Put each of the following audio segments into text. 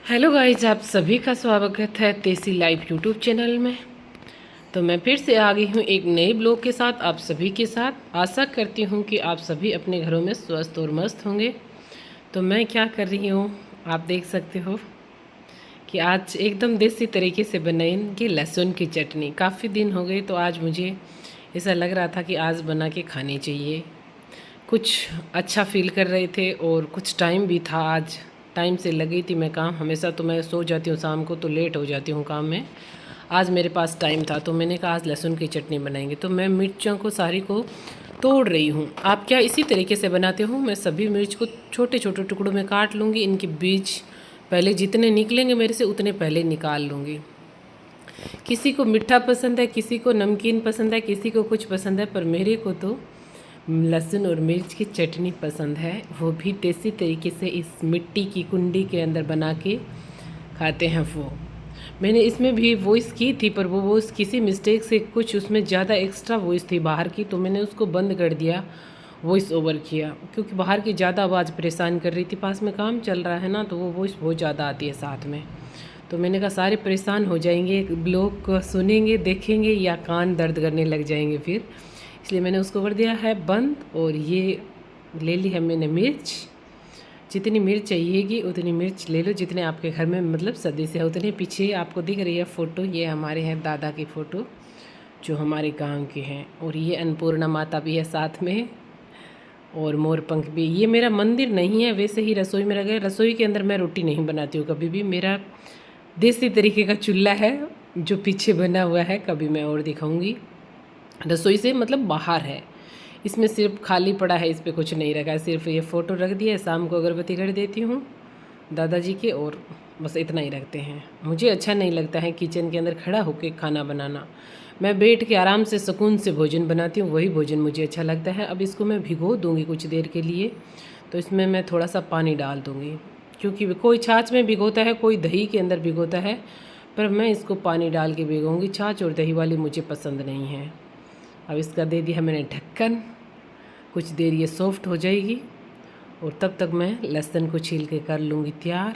Hello guys, आप सभी का स्वागत है तेसी लाइव यूट्यूब चैनल में। तो मैं फिर से आ गई हूँ एक नए ब्लॉग के साथ आप सभी के साथ। आशा करती हूँ कि आप सभी अपने घरों में स्वस्थ और मस्त होंगे। तो मैं क्या कर रही हूँ, आप देख सकते हो कि आज एकदम देसी तरीके से बनाएंगे लहसुन की चटनी। काफ़ी दिन हो गए तो आज मुझे ऐसा लग रहा था कि आज बना के खानी चाहिए। कुछ अच्छा फील कर रहे थे और कुछ टाइम भी था। आज टाइम से लगी थी मैं काम। हमेशा तो मैं सो जाती हूँ शाम को, तो लेट हो जाती हूँ काम में। आज मेरे पास टाइम था तो मैंने कहा आज लहसुन की चटनी बनाएंगे। तो मैं मिर्चों को सारी को तोड़ रही हूँ। आप क्या इसी तरीके से बनाते हो? मैं सभी मिर्च को छोटे छोटे टुकड़ों में काट लूँगी। इनके बीज पहले जितने निकलेंगे मेरे से उतने पहले निकाल लूँगी। किसी को मीठा पसंद है, किसी को नमकीन पसंद है, किसी को कुछ पसंद है, पर मेरे को तो लहसुन और मिर्च की चटनी पसंद है, वो भी देसी तरीके से इस मिट्टी की कुंडी के अंदर बना के खाते हैं वो। मैंने इसमें भी वॉइस की थी, पर वो वॉइस किसी मिस्टेक से कुछ उसमें ज़्यादा एक्स्ट्रा वॉइस थी बाहर की, तो मैंने उसको बंद कर दिया, वॉइस ओवर किया, क्योंकि बाहर की ज़्यादा आवाज़ परेशान कर रही थी। पास में काम चल रहा है ना, तो वो वॉइस बहुत ज़्यादा आती है साथ में। तो मैंने कहा सारे परेशान हो जाएंगे, लोग सुनेंगे देखेंगे या कान दर्द करने लग जाएंगे फिर, इसलिए मैंने उसको कर दिया है बंद। और ये ले ली है मैंने मिर्च। जितनी मिर्च चाहिएगी उतनी मिर्च ले लो, जितने आपके घर में मतलब सदस्य है उतने। पीछे आपको दिख रही है फ़ोटो, ये हमारे हैं दादा की फ़ोटो जो हमारे गांव के हैं। और ये अन्नपूर्णा माता भी है साथ में, और मोर पंख भी। ये मेरा मंदिर नहीं है, वैसे ही रसोई में लगे। रसोई के अंदर मैं रोटी नहीं बनाती हूँ कभी भी। मेरा देसी तरीके का चूल्हा है जो पीछे बना हुआ है, कभी मैं और दिखाऊंगी। रसोई से मतलब बाहर है, इसमें सिर्फ खाली पड़ा है, इस पर कुछ नहीं रखा है, सिर्फ ये फ़ोटो रख दिया है। शाम को अगरबत्ती कर देती हूँ दादाजी के, और बस इतना ही रखते हैं। मुझे अच्छा नहीं लगता है किचन के अंदर खड़ा होकर खाना बनाना। मैं बैठ के आराम से सुकून से भोजन बनाती हूँ, वही भोजन मुझे अच्छा लगता है। अब इसको मैं भिगो दूँगी कुछ देर के लिए। तो इसमें मैं थोड़ा सा पानी डाल दूँगी, क्योंकि कोई छाछ में भिगोता है, कोई दही के अंदर भिगोता है, पर मैं इसको पानी डाल के भिगोऊँगी। छाछ और दही वाली मुझे पसंद नहीं है। अब इसका दे दिया मैंने ढक्कन, कुछ देर ये सॉफ्ट हो जाएगी, और तब तक मैं लहसुन को छील के कर लूँगी तैयार।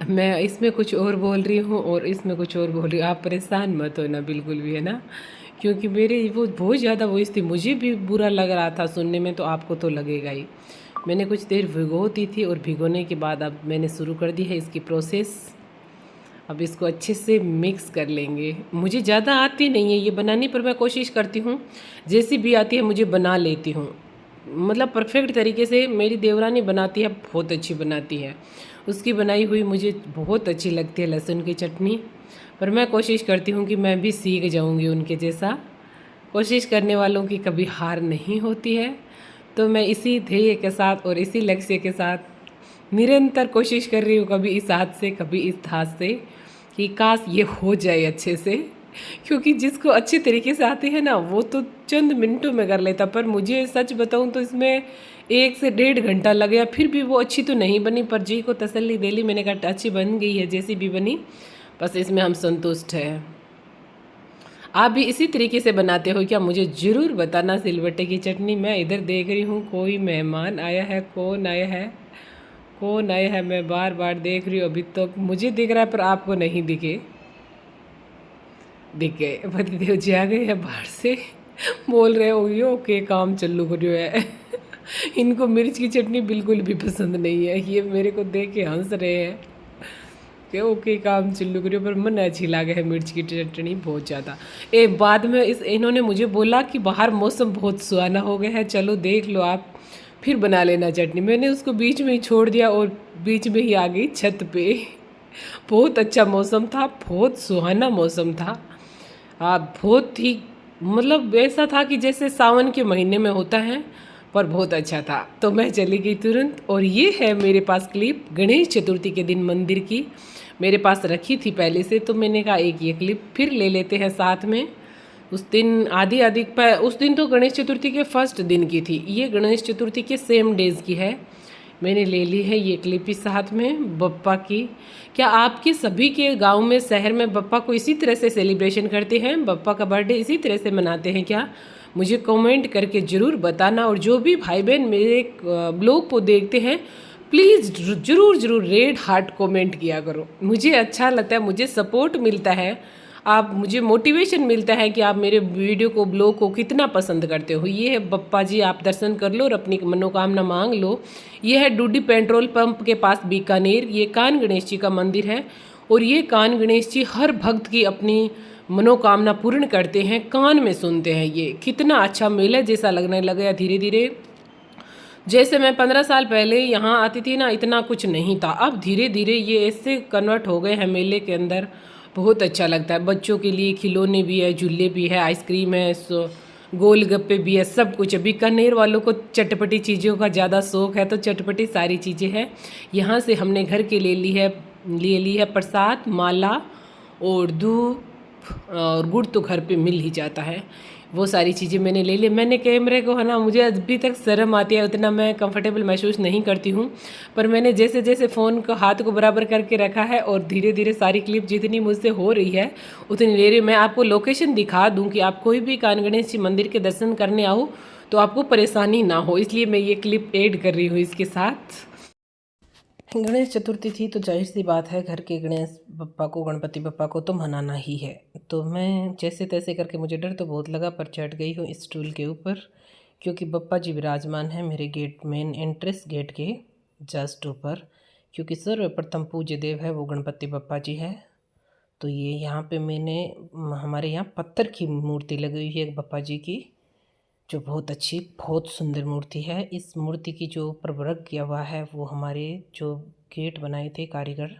मैं इसमें कुछ और बोल रही हूँ और इसमें कुछ और बोल रही हूँ, आप परेशान मत होना बिल्कुल भी, है ना, क्योंकि मेरे वो बहुत ज़्यादा वॉइस थी, मुझे भी बुरा लग रहा था सुनने में, तो आपको तो लगेगा ही। मैंने कुछ देर भिगो दी थी, और भिगोने के बाद अब मैंने शुरू कर दी है इसकी प्रोसेस। अब इसको अच्छे से मिक्स कर लेंगे। मुझे ज़्यादा आती नहीं है ये बनानी, पर मैं कोशिश करती हूँ जैसी भी आती है मुझे बना लेती हूँ। मतलब परफेक्ट तरीके से मेरी देवरानी बनाती है, बहुत अच्छी बनाती है। उसकी बनाई हुई मुझे बहुत अच्छी लगती है लहसुन की चटनी, पर मैं कोशिश करती हूँ कि मैं भी सीख जाऊँगी उनके जैसा। कोशिश करने वालों की कभी हार नहीं होती है। तो मैं इसी ध्येय के साथ और इसी लक्ष्य के साथ निरंतर कोशिश कर रही हूँ, कभी इस हाथ से कभी इस हाथ से, कि काश ये हो जाए अच्छे से। क्योंकि जिसको अच्छे तरीके से आती है ना, वो तो चंद मिनटों में कर लेता, पर मुझे सच बताऊँ तो इसमें 1 से 1.5 घंटा लग गया, फिर भी वो अच्छी तो नहीं बनी। पर जी को तसल्ली दे ली, मैंने कहा अच्छी बन गई है, जैसी भी बनी बस इसमें हम संतुष्ट हैं। आप भी इसी तरीके से बनाते हो क्या? मुझे ज़रूर बताना। सिलबट्टे की चटनी मैं इधर देख रही हूँ, कोई मेहमान आया है, कौन आया है, कौन आया है, मैं बार बार देख रही हूँ। अभी तो मुझे दिख रहा है पर आपको नहीं दिखे। दिख गए, पतिदेव जी आ गए हैं बाहर से, बोल रहे हो ये ओके काम चल्लू करियो है। इनको मिर्च की चटनी बिल्कुल भी पसंद नहीं है, ये मेरे को देख के हंस रहे हैं कि ओके काम चल्लू करियो, पर मन अच्छी लगे है मिर्च की चटनी बहुत ज़्यादा। बाद में इन्होंने मुझे बोला कि बाहर मौसम बहुत सुहाना हो गया है, चलो देख लो आप, फिर बना लेना चटनी। मैंने उसको बीच में ही छोड़ दिया और बीच में ही आ गई छत पे। बहुत अच्छा मौसम था, बहुत सुहाना मौसम था। बहुत ही मतलब ऐसा था कि जैसे सावन के महीने में होता है, पर बहुत अच्छा था। तो मैं चली गई तुरंत। और ये है मेरे पास क्लिप गणेश चतुर्थी के दिन मंदिर की, मेरे पास रखी थी पहले से, तो मैंने कहा एक ये क्लिप फिर ले लेते हैं साथ में। उस दिन आधी उस दिन तो गणेश चतुर्थी के फर्स्ट दिन की थी, ये गणेश चतुर्थी के सेम डेज़ की है। मैंने ले ली है ये क्लिप इस साथ में बप्पा की। क्या आपके सभी के गांव में, शहर में बप्पा को इसी तरह से सेलिब्रेशन करते हैं? बप्पा का बर्थडे इसी तरह से मनाते हैं क्या? मुझे कमेंट करके ज़रूर बताना। और जो भी भाई बहन मेरे ब्लॉग को देखते हैं, प्लीज़ ज़रूर ज़रूर रेड हार्ट कमेंट किया करो। मुझे अच्छा लगता है, मुझे सपोर्ट मिलता है, आप मुझे मोटिवेशन मिलता है कि आप मेरे वीडियो को, ब्लॉग को कितना पसंद करते हो। ये है बप्पा जी, आप दर्शन कर लो और अपनी मनोकामना मांग लो। ये है डूडी पेट्रोल पंप के पास बीकानेर। ये कान गणेश जी का मंदिर है और ये कान गणेश जी हर भक्त की अपनी मनोकामना पूर्ण करते हैं, कान में सुनते हैं। ये कितना अच्छा मेला जैसा लगने लगा धीरे धीरे। जैसे मैं 15 साल पहले यहाँ आती थी ना, इतना कुछ नहीं था। अब धीरे धीरे ये ऐसे कन्वर्ट हो गए हैं मेले के अंदर। बहुत अच्छा लगता है। बच्चों के लिए खिलौने भी है, झूले भी है, आइसक्रीम है, गोलगप्पे भी है, सब कुछ है। बीकानेर वालों को चटपटी चीज़ों का ज़्यादा शौक है, तो चटपटी सारी चीज़ें हैं। यहाँ से हमने घर के ले ली है प्रसाद, माला और धूप और गुड़ तो घर पे मिल ही जाता है। वो सारी चीज़ें मैंने ले ली। मैंने कैमरे को, है ना, मुझे अभी तक शर्म आती है, उतना मैं कंफर्टेबल महसूस नहीं करती हूँ, पर मैंने जैसे जैसे फ़ोन को हाथ को बराबर करके रखा है और धीरे धीरे सारी क्लिप जितनी मुझसे हो रही है उतनी ले रही हूँ। मैं आपको लोकेशन दिखा दूँ कि आप कोई भी कान गणेश जी मंदिर के दर्शन करने आओ तो आपको परेशानी ना हो, इसलिए मैं ये क्लिप ऐड कर रही हूँ इसके साथ। गणेश चतुर्थी थी तो जाहिर सी बात है घर के गणेश बप्पा को, गणपति बप्पा को तो मनाना ही है। तो मैं जैसे तैसे करके, मुझे डर तो बहुत लगा, पर चढ़ गई हूँ इस स्टूल के ऊपर, क्योंकि बप्पा जी विराजमान है मेरे गेट, मेन एंट्रेंस गेट के जस्ट ऊपर। क्योंकि सर्वप्रथम पूज्य देव है वो गणपति बप्पा जी है। तो ये यहाँ पे मैंने, हमारे यहाँ पत्थर की मूर्ति लगी हुई है बप्पा जी की, जो बहुत अच्छी, बहुत सुंदर मूर्ति है। इस मूर्ति की जो ऊपर वर्क किया हुआ है वो हमारे जो गेट बनाए थे कारीगर,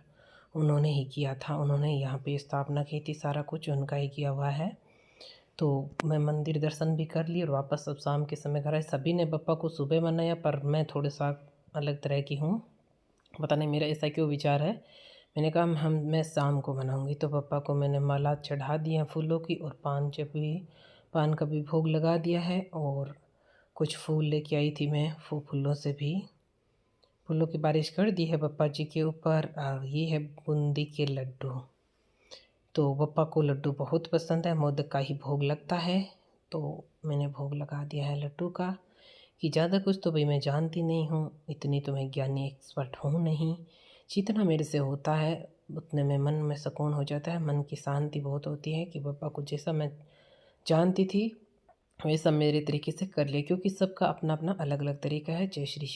उन्होंने ही किया था। उन्होंने यहाँ पे स्थापना की थी, सारा कुछ उनका ही किया हुआ है। तो मैं मंदिर दर्शन भी कर ली और वापस अब शाम के समय घर आए। सभी ने बप्पा को सुबह मनाया, पर मैं थोड़ा सा अलग तरह की हूँ, पता नहीं मेरा ऐसा क्यों विचार है। मैंने कहा मैं शाम को मनाऊँगी। तो पप्पा को मैंने माला चढ़ा दी है फूलों की, और पान का भी भोग लगा दिया है। और कुछ फूल लेके आई थी मैं, फूलों से भी फूलों की बारिश कर दी है बप्पा जी के ऊपर। और ये है बूंदी के लड्डू। तो बप्पा को लड्डू बहुत पसंद है, मोदक का ही भोग लगता है, तो मैंने भोग लगा दिया है लड्डू का। कि ज़्यादा कुछ तो भाई मैं जानती नहीं हूँ, इतनी तो मैं ज्ञानी एक्सपर्ट हूँ नहीं। जितना मेरे से होता है उतने में मन में सुकून हो जाता है, मन की शांति बहुत होती है कि बप्पा को जैसा मैं जानती थी वैसा मेरे तरीके से कर लिया, क्योंकि सबका अपना अपना अलग अलग तरीका है। जय श्री श्याम।